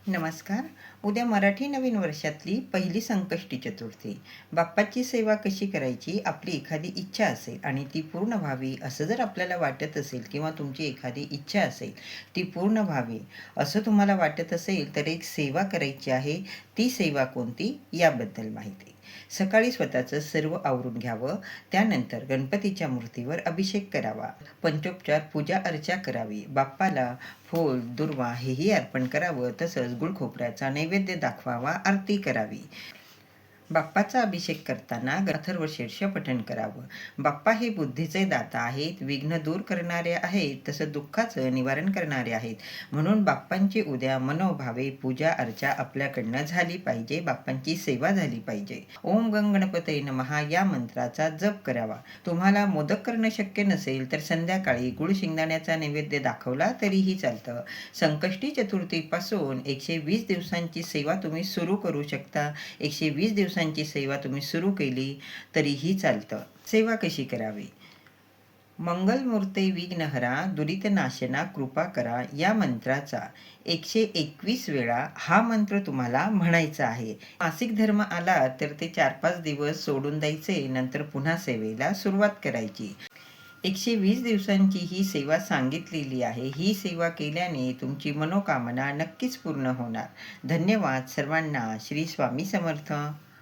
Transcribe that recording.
नमस्कार. उद्या मराठी नवीन वर्षातली पहिली संकष्टी चतुर्थी. बाप्पाची सेवा कशी करायची? आपली एखादी इच्छा असेल आणि ती पूर्ण व्हावी असं जर आपल्याला वाटत असेल किंवा तुमची एखादी इच्छा असेल, ती पूर्ण व्हावी असं तुम्हाला वाटत असेल, तर एक सेवा करायची आहे. ती सेवा कोणती? याबद्दल माहिती. सकाळी स्वतःचं सर्व आवरून घ्यावं. त्यानंतर गणपतीच्या मूर्तीवर अभिषेक करावा. पंचोपचार पूजा अर्चा करावी. बाप्पाला फूल, दुर्वा हेही अर्पण करावं. तसंच गुळ खोबऱ्याचा नैवेद्य दाखवावा, आरती करावी. बाप्पाचा अभिषेक करताना अथर्व शीर्ष पठण करावं. बाप्पा हे बुद्धीचे दाता आहेत, विघ्न दूर करणारे आहेत, तसं दुःखाचं निवारण करणारे आहेत. म्हणून बाप्पांची उद्या मनोभावे पूजा अर्चा आपल्याकडनं झाली पाहिजे. बाप्पांची सेवा झाली पाहिजे. ओम गंग गणपतये नमः या मंत्राचा जप करावा. तुम्हाला मोदक करणं शक्य नसेल तर संध्याकाळी गुळ शेंगदाण्याचा नैवेद्य दाखवला तरीही चालतं. संकष्टी चतुर्थीपासून 120 दिवसांची सेवा तुम्ही सुरू करू शकता. 120 दिवसांची सेवा तुम्ही सुरू केली तरीही चालतं. सेवा कशी करावी? मंगलमूर्ते विघ्नहरा दुरितनाशना कृपा करा या मंत्राचा 121 वेळा हा मंत्र तुम्हाला म्हणायचा आहे. मासिक धर्म आला तर ते 4-5 दिवस सोडून द्यायचे, नंतर पुन्हा सेवेला सुरुवात करायची. 120 दिवसांची ही सेवा सांगितलेली आहे. ही सेवा केल्याने तुमची मनोकामना नक्कीच पूर्ण होणार. धन्यवाद सर्वांना. श्री स्वामी समर्थ.